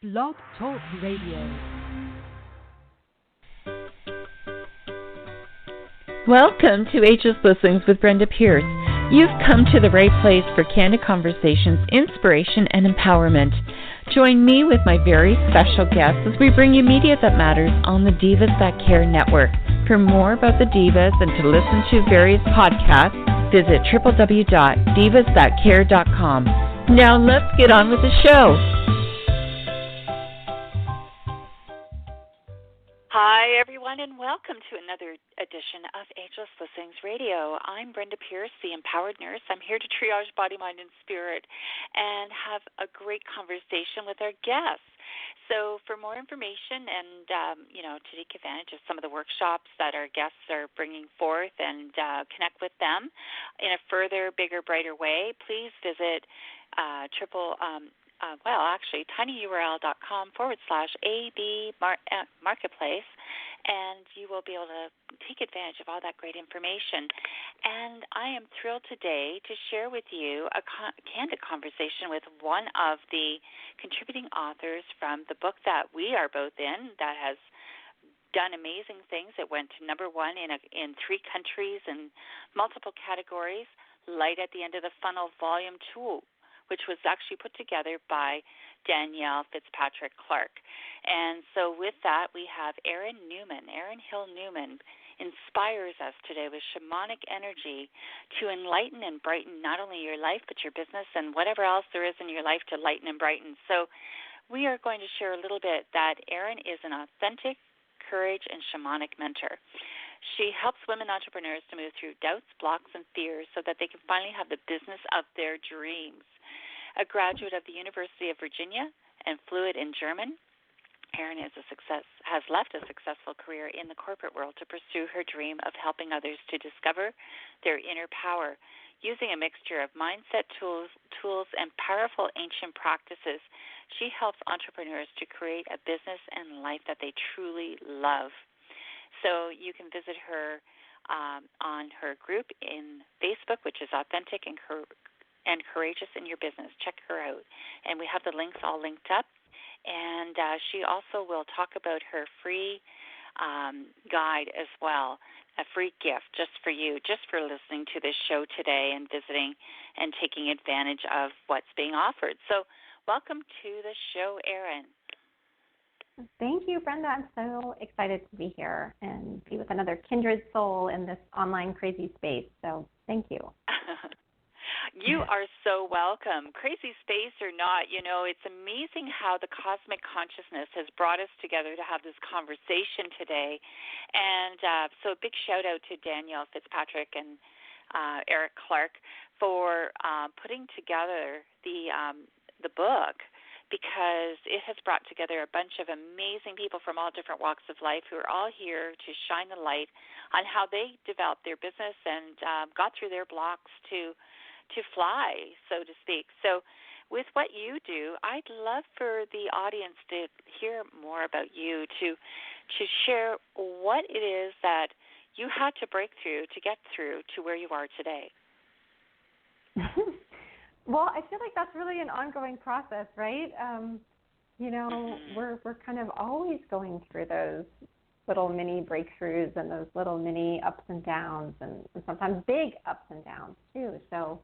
Blog Talk Radio. Welcome to Ageless Blissing with Brenda Pierce. You've come to the right place for candid conversations, inspiration, and empowerment. Join me with my very special guests as we bring you media that matters on the Divas That Care network. For more about the Divas and to listen to various podcasts, visit www.divasthatcare.com. Now let's get on with the show. Hi, everyone, and welcome to another edition of Ageless Blissing Radio. I'm Brenda Pierce, the Empowered Nurse. I'm here to triage body, mind, and spirit and have a great conversation with our guests. So for more information and, to take advantage of some of the workshops that our guests are bringing forth and connect with them in a further, bigger, brighter way, please visit tinyurl.com/AB marketplace, and you will be able to take advantage of all that great information. And I am thrilled today to share with you a candid conversation with one of the contributing authors from the book that we are both in that has done amazing things. It went to number one in 3 countries and multiple categories, Light at the End of the Funnel Volume 2, which was actually put together by Danielle Fitzpatrick Clark. And so with that, we have Erin Hill Newman, inspires us today with shamanic energy to enlighten and brighten not only your life, but your business and whatever else there is in your life to lighten and brighten. So we are going to share a little bit that Erin is an authentic courage and shamanic mentor. She helps women entrepreneurs to move through doubts, blocks, and fears so that they can finally have the business of their dreams. A graduate of the University of Virginia and fluent in German, Erin has left a successful career in the corporate world to pursue her dream of helping others to discover their inner power. Using a mixture of mindset tools, and powerful ancient practices, she helps entrepreneurs to create a business and life that they truly love. So you can visit her on her group in Facebook, which is Authentic and Courageous in Your Business. Check her out. And we have the links all linked up. And she also will talk about her free guide as well, a free gift just for you, just for listening to this show today and visiting and taking advantage of what's being offered. So welcome to the show, Erin. Thank you, Brenda. I'm so excited to be here and be with another kindred soul in this online crazy space. So thank you. You are so welcome. Crazy space or not, it's amazing how the cosmic consciousness has brought us together to have this conversation today. And so a big shout out to Danielle Fitzpatrick and Eric Clark for putting together the book, because it has brought together a bunch of amazing people from all different walks of life who are all here to shine the light on how they developed their business and got through their blocks to fly, so to speak. So with what you do, I'd love for the audience to hear more about you, to share what it is that you had to break through to get through to where you are today. Well, I feel like that's really an ongoing process, right? We're kind of always going through those little mini breakthroughs and those little mini ups and downs, and sometimes big ups and downs too. So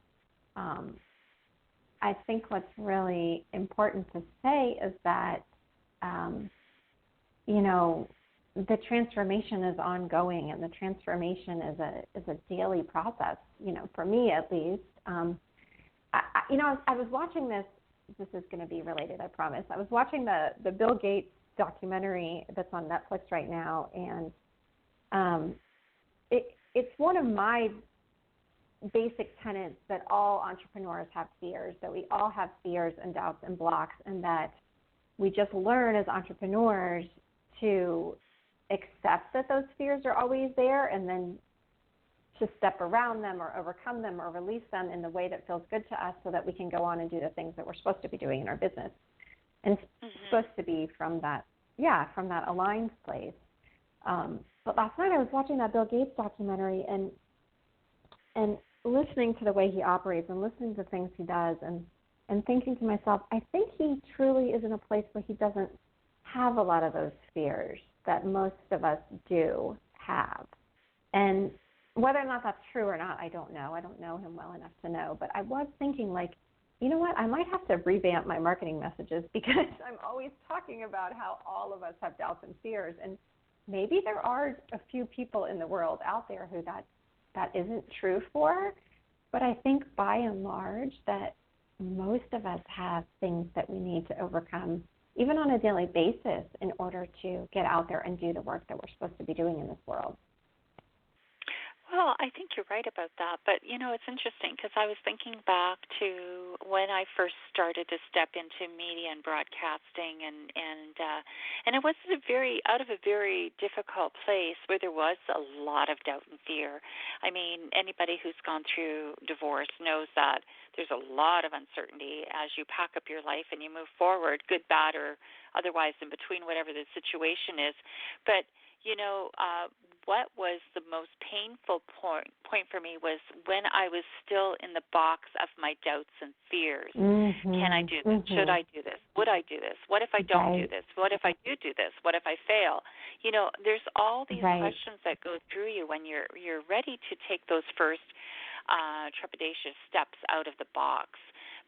I think what's really important to say is that, the transformation is ongoing, and the transformation is a daily process, for me at least. I was watching this is going to be related, I promise. I was watching the Bill Gates documentary that's on Netflix right now, and it's one of my basic tenets that all entrepreneurs have fears, that we all have fears and doubts and blocks, and that we just learn as entrepreneurs to accept that those fears are always there, and then to step around them or overcome them or release them in the way that feels good to us, so that we can go on and do the things that we're supposed to be doing in our business. And it's supposed to be from that aligned place. But last night I was watching that Bill Gates documentary and listening to the way he operates and listening to things he does, and and thinking to myself, I think he truly is in a place where he doesn't have a lot of those fears that most of us do have. And whether or not that's true or not, I don't know. I don't know him well enough to know. But I was thinking, like, you know what, I might have to revamp my marketing messages because I'm always talking about how all of us have doubts and fears. And maybe there are a few people in the world out there who that isn't true for. But I think by and large that most of us have things that we need to overcome, even on a daily basis, in order to get out there and do the work that we're supposed to be doing in this world. Well, I think you're right about that. But, you know, it's interesting because I was thinking back to when I first started to step into media and broadcasting, and it was out of a very difficult place where there was a lot of doubt and fear. I mean, anybody who's gone through divorce knows that there's a lot of uncertainty as you pack up your life and you move forward, good, bad, or otherwise in between, whatever the situation is. But you know, what was the most painful point for me was when I was still in the box of my doubts and fears. Mm-hmm. Can I do this? Should I do this? Would I do this? What if I don't do this? What if I do this? What if I fail? You know, there's all these questions that go through you when you're ready to take those first trepidatious steps out of the box.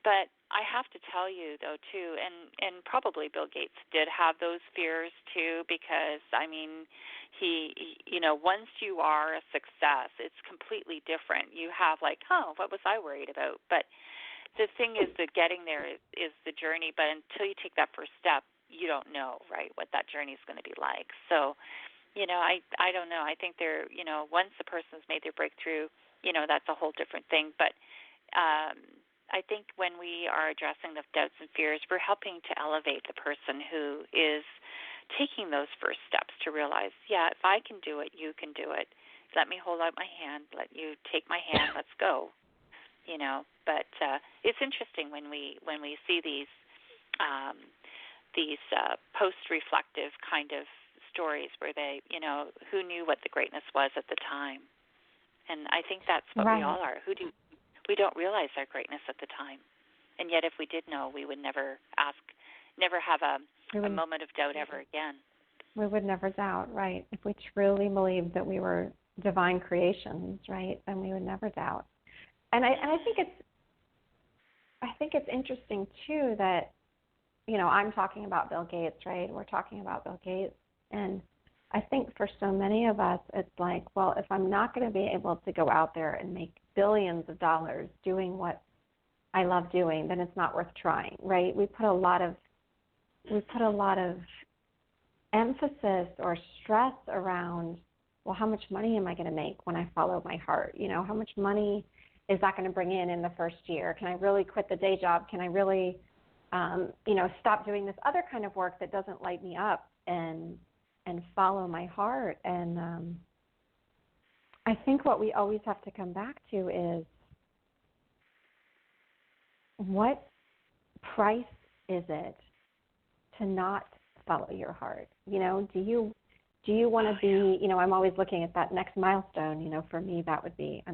But I have to tell you, though, too, and probably Bill Gates did have those fears, too, because, I mean, he, you know, once you are a success, it's completely different. You have like, oh, what was I worried about? But the thing is that getting there is the journey, but until you take that first step, you don't know, right, what that journey is going to be like. So, you know, I don't know. I think you know, once the person's made their breakthrough, you know, that's a whole different thing. But I think when we are addressing the doubts and fears, we're helping to elevate the person who is taking those first steps to realize, yeah, if I can do it, you can do it. Let me hold out my hand. Let you take my hand. Let's go. You know, but it's interesting when we see these post-reflective kind of stories where they, you know, who knew what the greatness was at the time. And I think that's what we all are. We don't realize our greatness at the time. And yet if we did know, we would never have a moment of doubt ever again. We would never doubt, right. If we truly believed that we were divine creations, right, then we would never doubt. And I think it's interesting, too, that, you know, I'm talking about Bill Gates, right? We're talking about Bill Gates. And I think for so many of us, it's like, well, if I'm not going to be able to go out there and make billions of dollars doing what I love doing, then it's not worth trying, right? We put a lot of emphasis or stress around, well, how much money am I going to make when I follow my heart? You know, how much money is that going to bring in the first year? Can I really quit the day job? Can I really, you know, stop doing this other kind of work that doesn't light me up and follow my heart? And I think what we always have to come back to is, what price is it to not follow your heart? You know, do you want to be, you know, I'm always looking at that next milestone. You know, for me, that would be,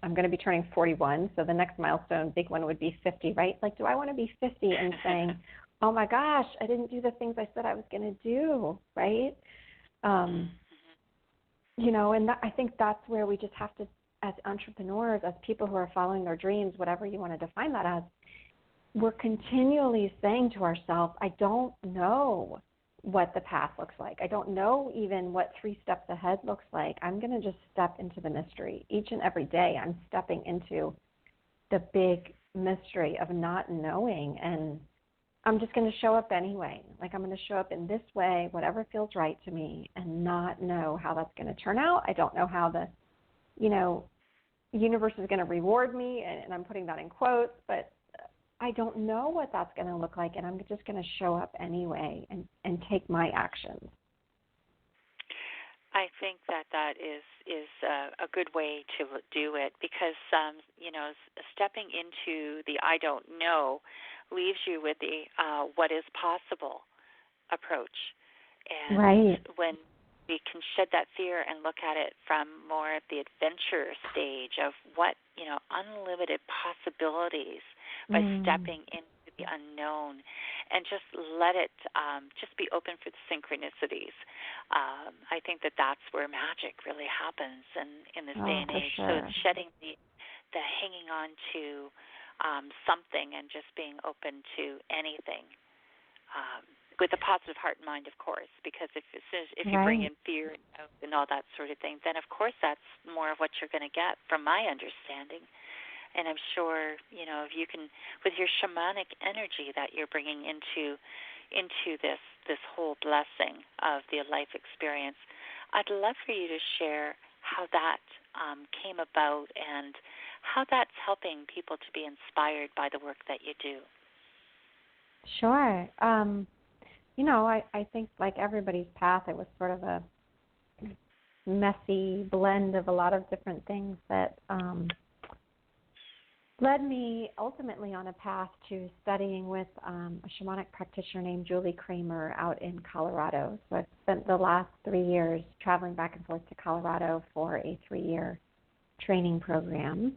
I'm going to be turning 41, so the next milestone, big one, would be 50, right? Like, do I want to be 50 and saying, oh my gosh, I didn't do the things I said I was going to do, right? You know, and I think that's where we just have to, as entrepreneurs, as people who are following their dreams, whatever you want to define that as, we're continually saying to ourselves, I don't know what the path looks like. I don't know even what 3 steps ahead looks like. I'm going to just step into the mystery. Each and every day I'm stepping into the big mystery of not knowing, and I'm just going to show up anyway. Like, I'm going to show up in this way, whatever feels right to me, and not know how that's going to turn out. I don't know how the, you know, universe is going to reward me, and I'm putting that in quotes, but I don't know what that's going to look like, and I'm just going to show up anyway and take my actions. I think that is a good way to do it, because you know, stepping into the I don't know leaves you with the what is possible approach. And right. when we can shed that fear and look at it from more of the adventure stage of what, unlimited possibilities by stepping into the unknown, and just let it just be open for the synchronicities. I think that's where magic really happens in this day and age. Sure. So it's shedding the hanging on to something and just being open to anything. With a positive heart and mind, of course, because if you bring in fear and all that sort of thing, then of course that's more of what you're going to get, from my understanding. And I'm sure, if you can, with your shamanic energy that you're bringing into this whole blessing of the life experience, I'd love for you to share how that came about and how that's helping people to be inspired by the work that you do. Sure. I think like everybody's path, it was sort of a messy blend of a lot of different things that led me ultimately on a path to studying with a shamanic practitioner named Julie Kramer out in Colorado. So I've spent the last 3 years traveling back and forth to Colorado for a 3-year training program.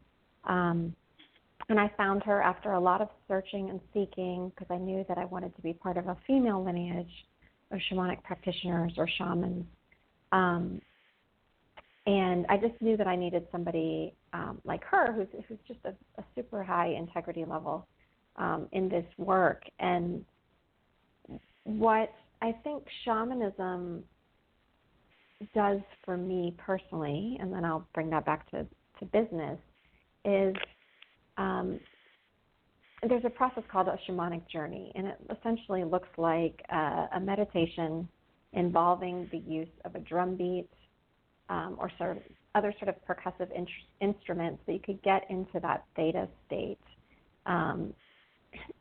And I found her after a lot of searching and seeking, because I knew that I wanted to be part of a female lineage of shamanic practitioners or shamans. And I just knew that I needed somebody like her who's just a super high integrity level in this work. And what I think shamanism does for me personally, and then I'll bring that back to business, is there's a process called a shamanic journey, and it essentially looks like a meditation involving the use of a drum beat or other sort of percussive instruments so you could get into that theta state. And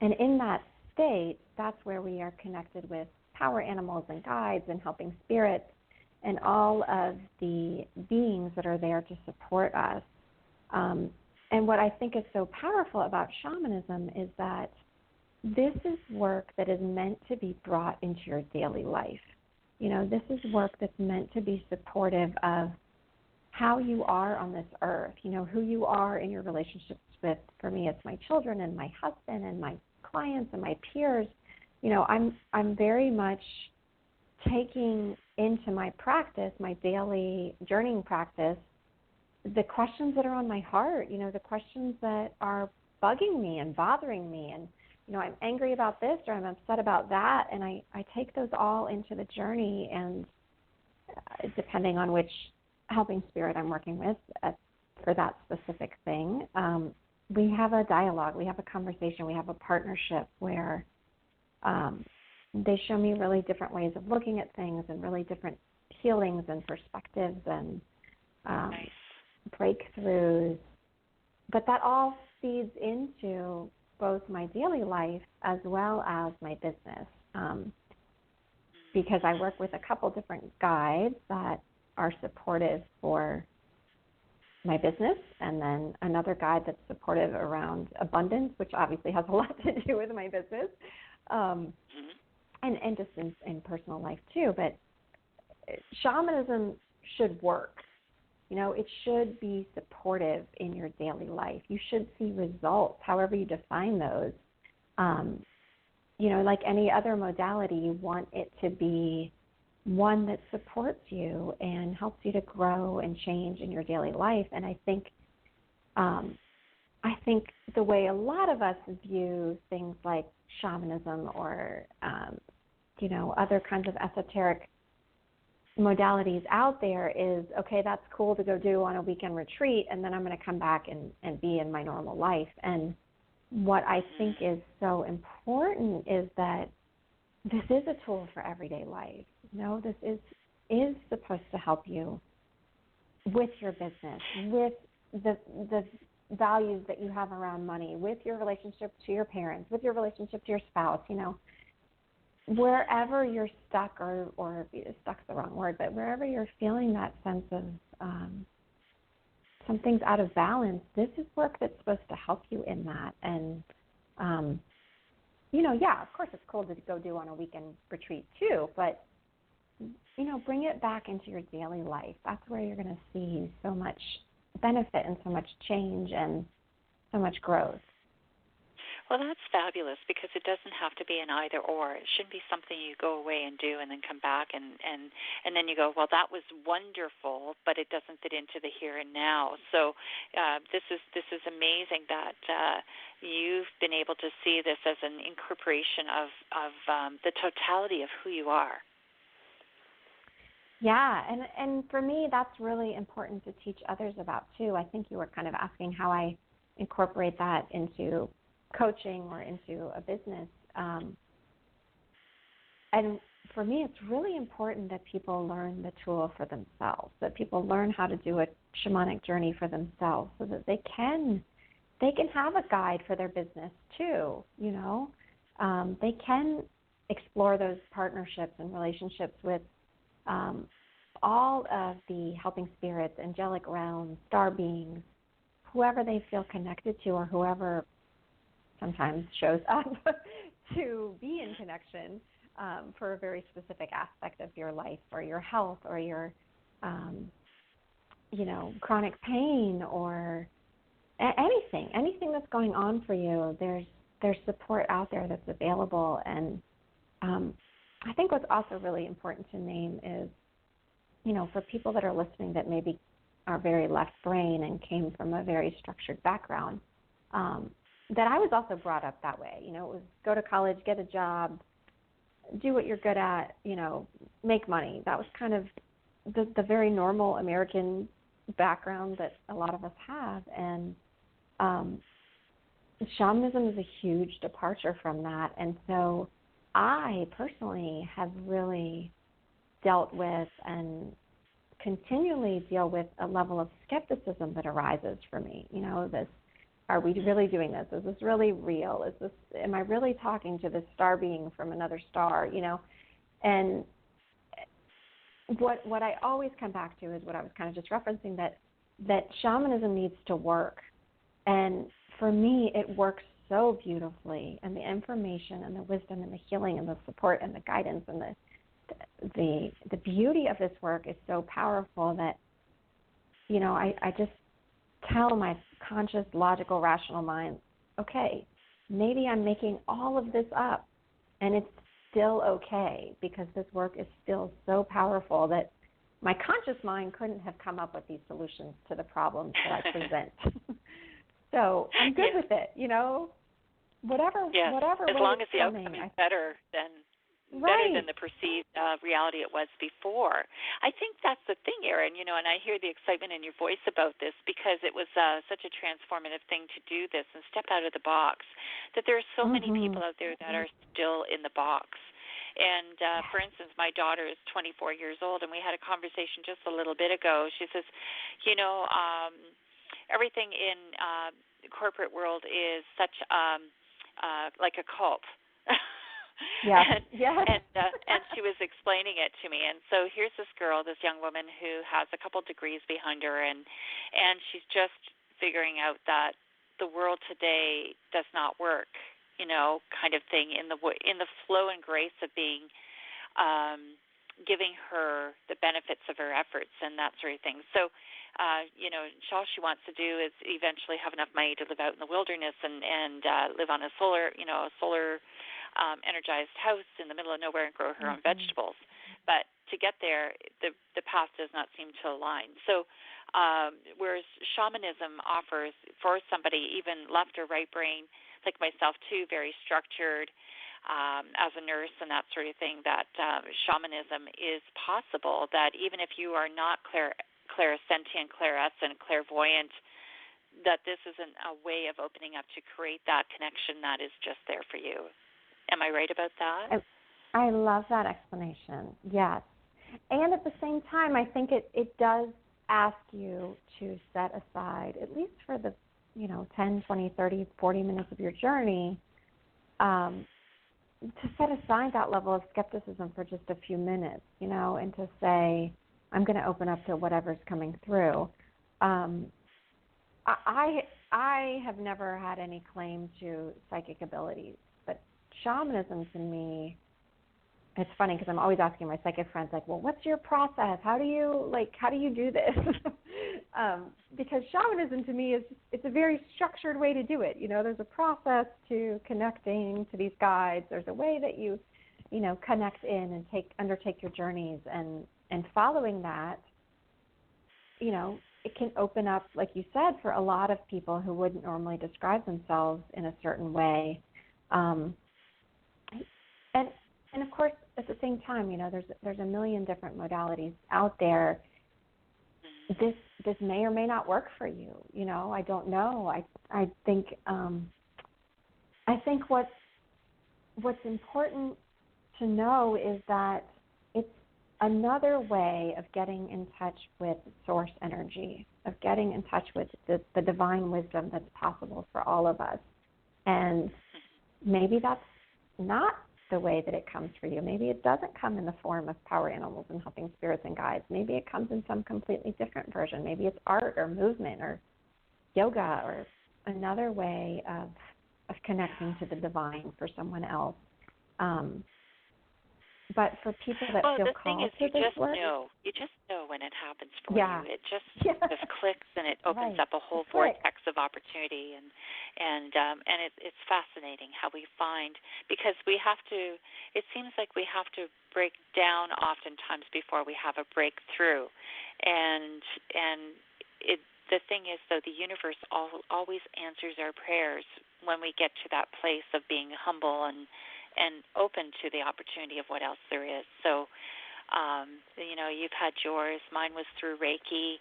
in that state, that's where we are connected with power animals and guides and helping spirits and all of the beings that are there to support us. And what I think is so powerful about shamanism is that this is work that is meant to be brought into your daily life. This is work that's meant to be supportive of how you are on this earth, who you are in your relationships with, for me, it's my children and my husband and my clients and my peers. I'm very much taking into my practice, my daily journeying practice, the questions that are on my heart, the questions that are bugging me and bothering me. And, I'm angry about this or I'm upset about that. And I take those all into the journey. And depending on which helping spirit I'm working with for that specific thing, we have a dialogue, we have a conversation, we have a partnership where they show me really different ways of looking at things and really different healings and perspectives and breakthroughs. But that all feeds into both my daily life as well as my business, because I work with a couple different guides that are supportive for my business, and then another guide that's supportive around abundance, which obviously has a lot to do with my business, and just in personal life too. But shamanism should work. It should be supportive in your daily life. You should see results, however you define those. Like any other modality, you want it to be one that supports you and helps you to grow and change in your daily life. And I think the way a lot of us view things like shamanism or other kinds of esoteric modalities out there is, okay, that's cool to go do on a weekend retreat, and then I'm going to come back and be in my normal life. And what I think is so important is that this is a tool for everyday life. This is supposed to help you with your business, with the values that you have around money, with your relationship to your parents, with your relationship to your spouse, wherever you're stuck, or stuck's the wrong word, but wherever you're feeling that sense of something's out of balance, this is work that's supposed to help you in that. And, of course it's cool to go do on a weekend retreat too, but bring it back into your daily life. That's where you're going to see so much benefit and so much change and so much growth. Well, that's fabulous, because it doesn't have to be an either or. It shouldn't be something you go away and do and then come back and then you go, well, that was wonderful, but it doesn't fit into the here and now. So this is amazing that you've been able to see this as an incorporation of the totality of who you are. Yeah, and for me, that's really important to teach others about, too. I think you were kind of asking how I incorporate that into coaching or into a business. And for me, it's really important that people learn the tool for themselves, that people learn how to do a shamanic journey for themselves so that they can have a guide for their business, too, They can explore those partnerships and relationships with all of the helping spirits, angelic realms, star beings, whoever they feel connected to or whoever sometimes shows up to be in connection for a very specific aspect of your life or your health or your, chronic pain or anything that's going on for you. There's support out there that's available. And I think what's also really important to name is, for people that are listening that maybe are very left brain and came from a very structured background, that I was also brought up that way. It was go to college, get a job, do what you're good at, make money. That was kind of the very normal American background that a lot of us have. And shamanism is a huge departure from that. And so I personally have really dealt with and continually deal with a level of skepticism that arises for me. This, are we really doing this? Is this really real? Am I really talking to this star being from another star? And what I always come back to is what I was kind of just referencing, that shamanism needs to work. And for me, it works so beautifully, and the information and the wisdom and the healing and the support and the guidance and the beauty of this work is so powerful that, I just tell my conscious, logical, rational mind, okay, maybe I'm making all of this up, and it's still okay, because this work is still so powerful that my conscious mind couldn't have come up with these solutions to the problems that I present. So I'm good with it, whatever as way long as it's the coming, outcome is better than the perceived reality it was before. I think that's the thing, Erin, and I hear the excitement in your voice about this, because it was such a transformative thing to do this and step out of the box, that there are so many people out there that are still in the box. And, for instance, my daughter is 24 years old, and we had a conversation just a little bit ago. She says, everything in the corporate world is such like a cult. Yeah. And she was explaining it to me. And so here's this girl, this young woman who has a couple degrees behind her, and she's just figuring out that the world today does not work, kind of thing, in the flow and grace of being giving her the benefits of her efforts and that sort of thing. So, all she wants to do is eventually have enough money to live out in the wilderness and live on a solar energized house in the middle of nowhere and grow her own vegetables. But to get there, the path does not seem to align. So whereas shamanism offers for somebody, even left or right brain, like myself too, very structured as a nurse and that sort of thing, that shamanism is possible, that even if you are not clairsentient, clairescent, clairvoyant, that this isn't a way of opening up to create that connection that is just there for you. Am I right about that? I love that explanation, yes. And at the same time, I think it does ask you to set aside, at least for the 10, 20, 30, 40 minutes of your journey, to set aside that level of skepticism for just a few minutes, and to say, I'm going to open up to whatever's coming through. I have never had any claim to psychic abilities, but shamanism to me it's funny because I'm always asking my psychic friends, like, well, what's your process? How do you do this? Because shamanism to me it's a very structured way to do it. There's a process to connecting to these guides. There's a way that you connect in and undertake your journeys, and following that, it can open up, like you said, for a lot of people who wouldn't normally describe themselves in a certain way. And of course, at the same time, there's a million different modalities out there. This may or may not work for you. I don't know. I think what's important to know is that it's another way of getting in touch with source energy, of getting in touch with the divine wisdom that's possible for all of us. And maybe that's not the way that it comes for you. Maybe it doesn't come in the form of power animals and helping spirits and guides. Maybe it comes in some completely different version. Maybe it's art or movement or yoga or another way of connecting to the divine for someone else. But for people that feel called to this work, you just know when it happens for you. It just clicks, and it opens up a whole vortex of opportunity, and it's fascinating how we find, because we have to. It seems like we have to break down oftentimes before we have a breakthrough, and the thing is, though, the universe always answers our prayers when we get to that place of being humble and open to the opportunity of what else there is. So, you've had yours. Mine was through Reiki,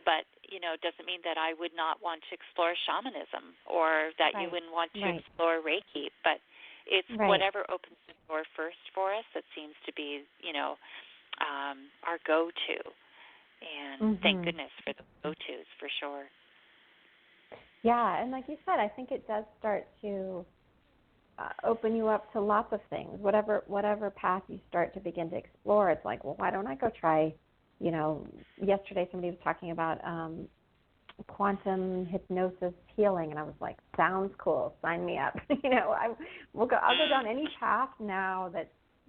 but, it doesn't mean that I would not want to explore shamanism or that you wouldn't want to explore Reiki, but it's whatever opens the door first for us that seems to be, our go-to. And thank goodness for the go-tos, for sure. Yeah, and like you said, I think it does start to open you up to lots of things. Whatever path you start to begin to explore, it's like, well, why don't I go try, yesterday somebody was talking about quantum hypnosis healing, and I was like, sounds cool, sign me up. I'll go down any path now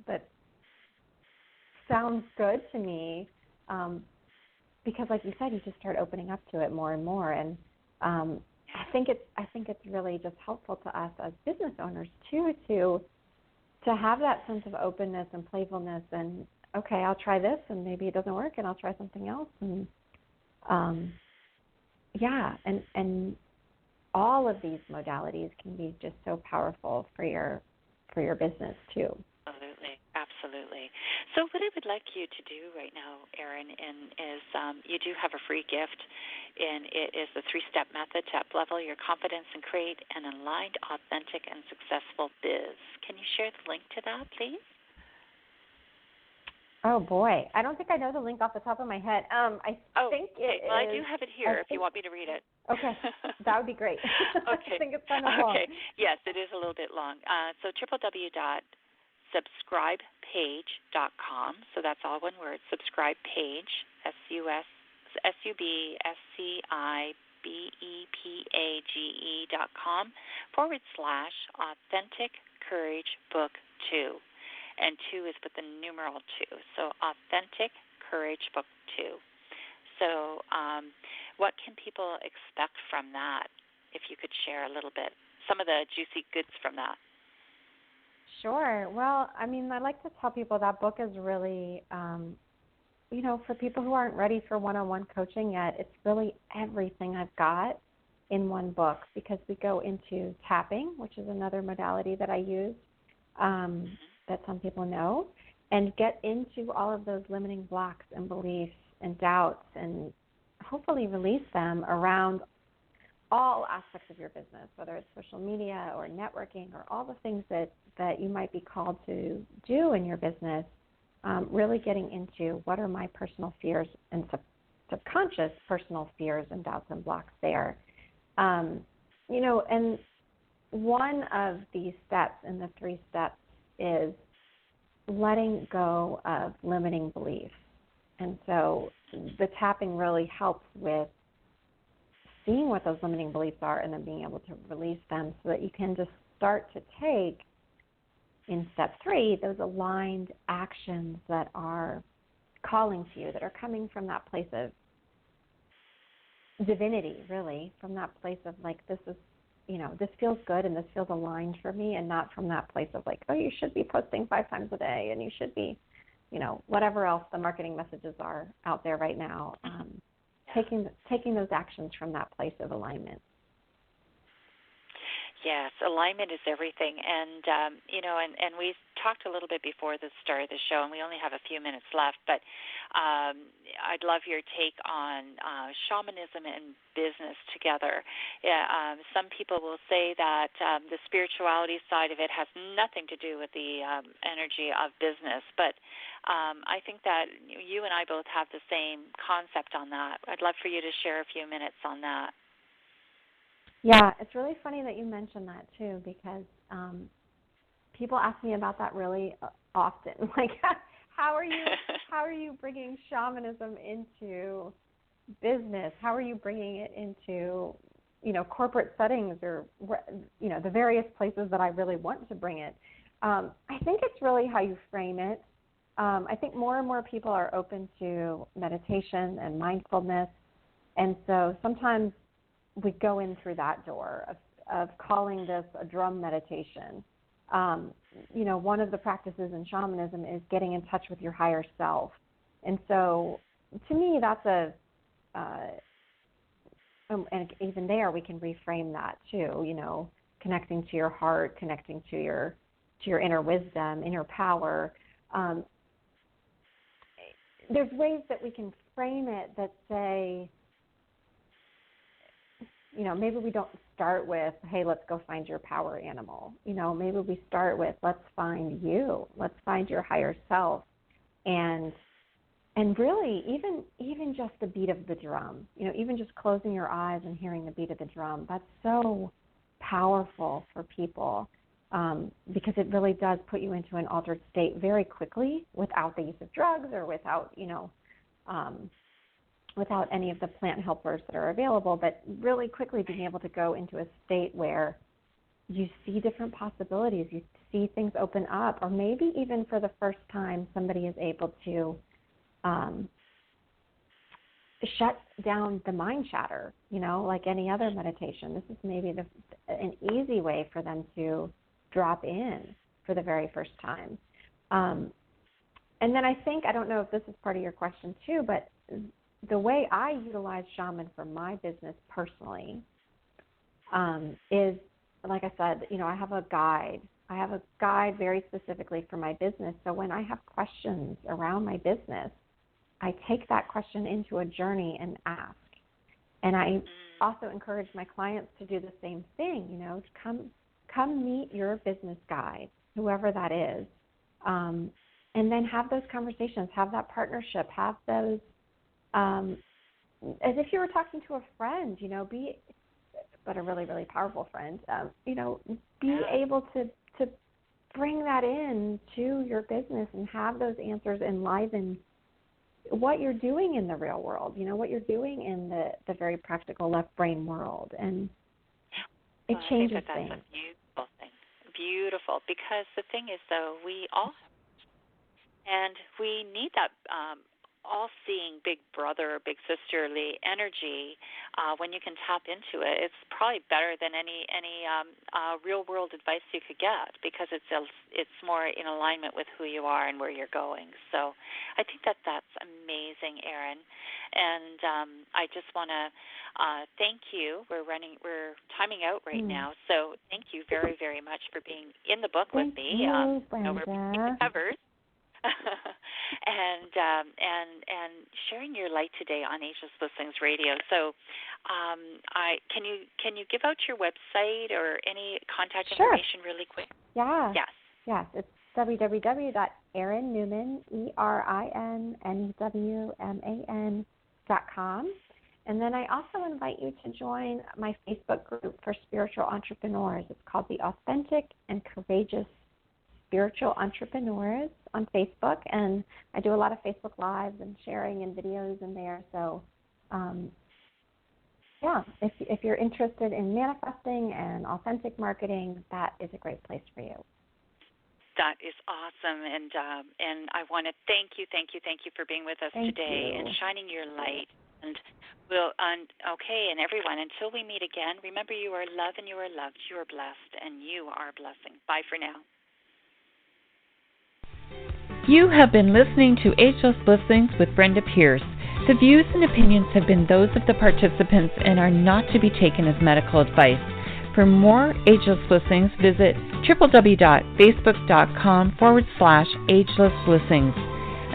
that sounds good to me, because like you said, you just start opening up to it more and more, and I think it's really just helpful to us as business owners too to have that sense of openness and playfulness, and okay, I'll try this and maybe it doesn't work and I'll try something else, and and all of these modalities can be just so powerful for your business too. Absolutely. So what I would like you to do right now, Erin, is you do have a free gift, and it is the 3-step method to up-level your confidence and create an aligned, authentic, and successful biz. Can you share the link to that, please? Oh, boy. I don't think I know the link off the top of my head. I think it is. I do have it here if you want me to read it. Okay. That would be great. Okay. I think it's kind of long. Okay. Yes, it is a little bit long. So www.subscribepage.com. So that's all one word, subscribepage, subscribepage.com/authentic courage book 2. And 2 is with the numeral 2. So Authentic Courage Book 2. So what can people expect from that, if you could share a little bit, some of the juicy goods from that? Sure. Well, I mean, I like to tell people that book is really, for people who aren't ready for one-on-one coaching yet, it's really everything I've got in one book, because we go into tapping, which is another modality that I use, that some people know, and get into all of those limiting blocks and beliefs and doubts, and hopefully release them around all aspects of your business, whether it's social media or networking or all the things that you might be called to do in your business, really getting into what are my personal fears and subconscious personal fears and doubts and blocks there. And one of these steps in the 3 steps is letting go of limiting beliefs. And so the tapping really helps with seeing what those limiting beliefs are and then being able to release them so that you can just start to take in step 3, those aligned actions that are calling to you, that are coming from that place of divinity, really, from that place of like, this is, this feels good and this feels aligned for me, and not from that place of like, oh, you should be posting 5 times a day and you should be, whatever else the marketing messages are out there right now. Taking those actions from that place of alignment. Yes, alignment is everything, and and we talked a little bit before the start of the show, and we only have a few minutes left, but I'd love your take on shamanism and business together. Yeah, some people will say that the spirituality side of it has nothing to do with the energy of business, but I think that you and I both have the same concept on that. I'd love for you to share a few minutes on that. Yeah, it's really funny that you mentioned that too, because people ask me about that really often. Like, how are you bringing shamanism into business? How are you bringing it into corporate settings, or the various places that I really want to bring it? I think it's really how you frame it. I think more and more people are open to meditation and mindfulness, and so sometimes we go in through that door of calling this a drum meditation. One of the practices in shamanism is getting in touch with your higher self. And so to me, that's and even there we can reframe that too, connecting to your heart, connecting to your inner wisdom, inner power. There's ways that we can frame it that say, maybe we don't start with, hey, let's go find your power animal. Maybe we start with, let's find you. Let's find your higher self. And really, even just the beat of the drum, even just closing your eyes and hearing the beat of the drum, that's so powerful for people because it really does put you into an altered state very quickly without the use of drugs or without any of the plant helpers that are available, but really quickly being able to go into a state where you see different possibilities, you see things open up, or maybe even for the first time somebody is able to shut down the mind chatter, like any other meditation. This is maybe an easy way for them to drop in for the very first time. And then I think, I don't know if this is part of your question too, but the way I utilize shaman for my business personally is, like I said, I have a guide. I have a guide very specifically for my business. So when I have questions around my business, I take that question into a journey and ask. And I also encourage my clients to do the same thing, to come meet your business guide, whoever that is, and then have those conversations, have that partnership, have those as if you were talking to a friend, but a really, really powerful friend, be able to bring that in to your business and have those answers enliven what you're doing in the real world, what you're doing in the very practical left brain world. And it changes things. That's a beautiful thing. Beautiful. Because the thing is, though, we all and we need that all-seeing big brother, big sisterly energy when you can tap into it. It's probably better than any real-world advice you could get because it's more in alignment with who you are and where you're going. So I think that's amazing, Erin. And I just want to thank you. We're timing out right now, so thank you very, very much for being in the book with me. Brenda. We're the covers. and sharing your light today on Ageless Blissing Radio. So, can you give out your website or any contact information really quick? Yeah. Yes. It's www.erinnewman, ERINNEWMAN.com. And then I also invite you to join my Facebook group for spiritual entrepreneurs. It's called The Authentic and Courageous Spiritual Entrepreneurs on Facebook, and I do a lot of Facebook Lives and sharing and videos in there. So, if you're interested in manifesting and authentic marketing, that is a great place for you. That is awesome, and I want to thank you for being with us today and shining your light. And and everyone, until we meet again, remember you are loved and you are loved. You are blessed and you are a blessing. Bye for now. You have been listening to Ageless Blissings with Brenda Pierce. The views and opinions have been those of the participants and are not to be taken as medical advice. For more Ageless Blissings, visit www.facebook.com/agelessblissings.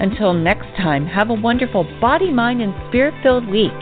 Until next time, have a wonderful body, mind, and spirit-filled week.